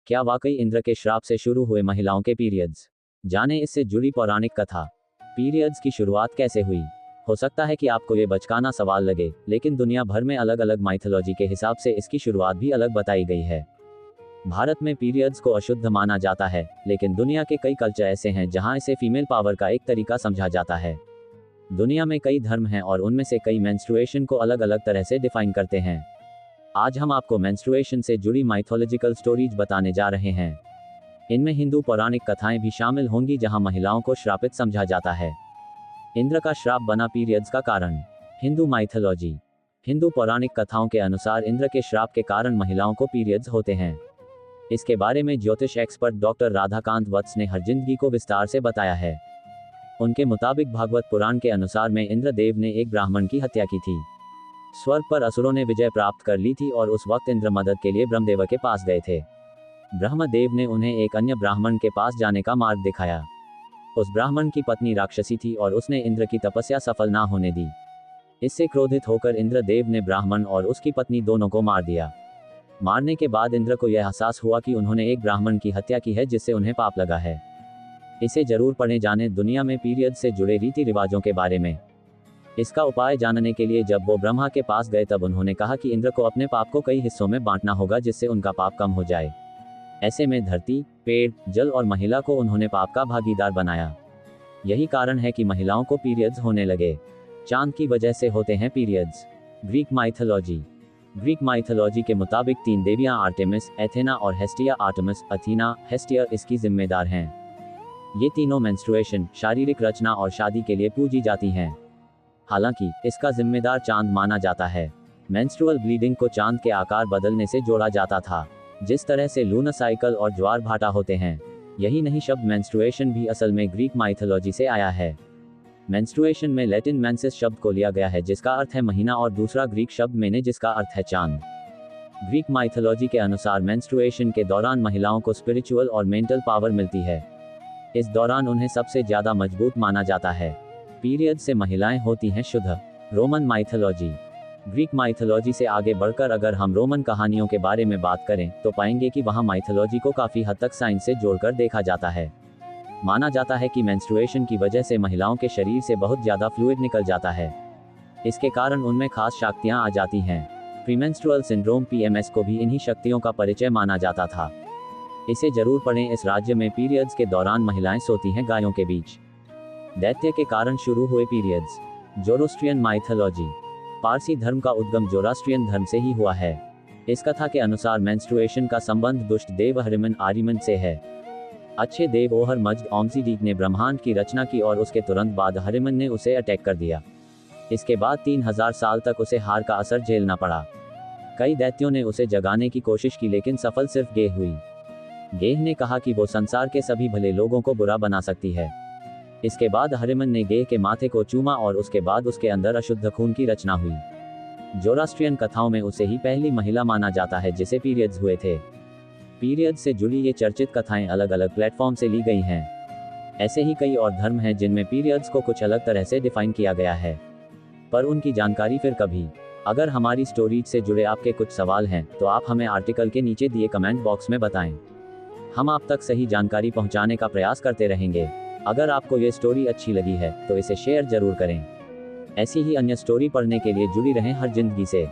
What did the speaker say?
क्या वाकई इंद्र के श्राप से शुरू हुए महिलाओं के पीरियड्स? जाने इससे जुड़ी पौराणिक कथा। पीरियड्स की शुरुआत कैसे हुई? हो सकता है कि आपको ये बचकाना सवाल लगे, लेकिन दुनिया भर में अलग अलग माइथोलॉजी के हिसाब से इसकी शुरुआत भी अलग बताई गई है। भारत में पीरियड्स को अशुद्ध माना जाता है, लेकिन दुनिया के कई कल्चर ऐसे हैं जहां इसे फीमेल पावर का एक तरीका समझा जाता है। दुनिया में कई धर्म हैं और उनमें से कई मेंस्ट्रुएशन को अलग अलग तरह से डिफाइन करते हैं। आज हम आपको मेंस्ट्रुएशन से जुड़ी माइथोलॉजिकल स्टोरीज बताने जा रहे हैं। इनमें हिंदू पौराणिक कथाएं भी शामिल होंगी जहां महिलाओं को श्रापित समझा जाता है। इंद्र का श्राप बना पीरियड्स का कारण। हिंदू माइथोलॉजी। हिंदू पौराणिक कथाओं के अनुसार इंद्र के श्राप के कारण महिलाओं को पीरियड्स होते हैं। इसके बारे में ज्योतिष एक्सपर्ट डॉक्टर राधाकांत वत्स ने हर जिंदगी को विस्तार से बताया है। उनके मुताबिक भागवत पुराण के अनुसार में इंद्र देव ने एक ब्राह्मण की हत्या की थी। स्वर्ग पर असुरों ने विजय प्राप्त कर ली थी और उस वक्त इंद्र मदद के लिए ब्रह्मदेव के पास गए थे। ब्रह्मदेव ने उन्हें एक अन्य ब्राह्मण के पास जाने का मार्ग दिखाया। उस ब्राह्मण की पत्नी राक्षसी थी और उसने इंद्र की तपस्या सफल ना होने दी। इससे क्रोधित होकर इंद्र देव ने ब्राह्मण और उसकी पत्नी दोनों को मार दिया। मारने के बाद इंद्र को यह एहसास हुआ कि उन्होंने एक ब्राह्मण की हत्या की है, जिससे उन्हें पाप लगा है। इसे जरूर पढ़े जाने दुनिया में पीरियड से जुड़े रीति रिवाजों के बारे में। इसका उपाय जानने के लिए जब वो ब्रह्मा के पास गए तब उन्होंने कहा कि इंद्र को अपने पाप को कई हिस्सों में बांटना होगा, जिससे उनका पाप कम हो जाए। ऐसे में धरती, पेड़, जल और महिला को उन्होंने पाप का भागीदार बनाया। यही कारण है कि महिलाओं को पीरियड्स होने लगे। चांद की वजह से होते हैं periods. Greek mythology. Greek mythology के मुताबिक 3 देवियां आर्टेमिस, एथेना और हेस्टिया। आर्टेमिस, अथीना, हेस्टिया इसकी जिम्मेदार हैं। ये तीनों मेंस्ट्रुएशन, शारीरिक रचना और शादी के लिए पूजी जाती हैं। हालांकि इसका जिम्मेदार चांद माना जाता है। मेंस्ट्रुअल ब्लीडिंग को चांद के आकार बदलने से जोड़ा जाता था, जिस तरह से लूनर साइकिल और ज्वार भाटा होते हैं। यही नहीं, शब्द मेंस्ट्रुएशन भी असल में ग्रीक माइथोलॉजी से आया है। मेंस्ट्रुएशन में लैटिन मेंसिस शब्द को लिया गया है, जिसका अर्थ है महीना, और दूसरा ग्रीक शब्द मेने, जिसका अर्थ है चांद। ग्रीक माइथोलॉजी के अनुसार मेंस्ट्रुएशन के दौरान महिलाओं को स्पिरिचुअल और मेंटल पावर मिलती है। इस दौरान उन्हें सबसे ज्यादा मजबूत माना जाता है। पीरियड से महिलाएं होती हैं शुद्ध। Roman mythology. ग्रीक माइथोलॉजी से आगे बढ़कर अगर हम रोमन कहानियों के बारे में बात करें तो पाएंगे कि वहां माइथोलॉजी को काफी हद तक साइंस से जोड़कर देखा जाता है। माना जाता है कि मेंस्ट्रुएशन की वजह से महिलाओं के शरीर से बहुत ज्यादा फ्लूइड निकल जाता है। इसके कारण उनमें खास शक्तियां आ जाती हैं। प्रीमेंस्ट्रुअल सिंड्रोम (PMS) को भी इन्हीं शक्तियों का परिचय माना जाता था। इसे जरूर पढ़ें। इस राज्य में पीरियड्स के दौरान महिलाएं सोती हैं गायों के बीच। दैत्य के कारण शुरू हुए पीरियड्स। Zoroastrian mythology. पारसी धर्म का उद्गम जोरास्ट्रियन धर्म से ही हुआ है। इस कथा के अनुसार मेंस्ट्रुएशन का संबंध दुष्ट देव आर्यमन से है। अच्छे देव ओहर मज्द ओमसीडीक ने ब्रह्मांड की रचना की और उसके तुरंत बाद हरिमन ने उसे अटैक कर दिया। इसके बाद 3000 साल तक उसे हार का असर झेलना पड़ा। कई दैत्यों ने उसे जगाने की कोशिश की, लेकिन सफल सिर्फ गेह हुई। गेह ने कहा कि वो संसार के सभी भले लोगों को बुरा बना सकती है। इसके बाद हरिमन ने गेह के माथे को चूमा और उसके बाद उसके अंदर अशुद्ध खून की रचना हुई। जोरास्ट्रियन कथाओं में उसे ही पहली महिला माना जाता है जिसे पीरियड्स हुए थे। पीरियड से जुड़ी ये चर्चित कथाएं अलग अलग प्लेटफॉर्म से ली गई हैं। ऐसे ही कई और धर्म हैं जिनमें पीरियड्स को कुछ अलग तरह से डिफाइन किया गया है, पर उनकी जानकारी फिर कभी। अगर हमारी स्टोरीज से जुड़े आपके कुछ सवाल हैं तो आप हमें आर्टिकल के नीचे दिए कमेंट बॉक्स में बताएं। हम आप तक सही जानकारी पहुंचाने का प्रयास करते रहेंगे। अगर आपको ये स्टोरी अच्छी लगी है तो इसे शेयर जरूर करें। ऐसी ही अन्य स्टोरी पढ़ने के लिए जुड़ी रहें हर जिंदगी से।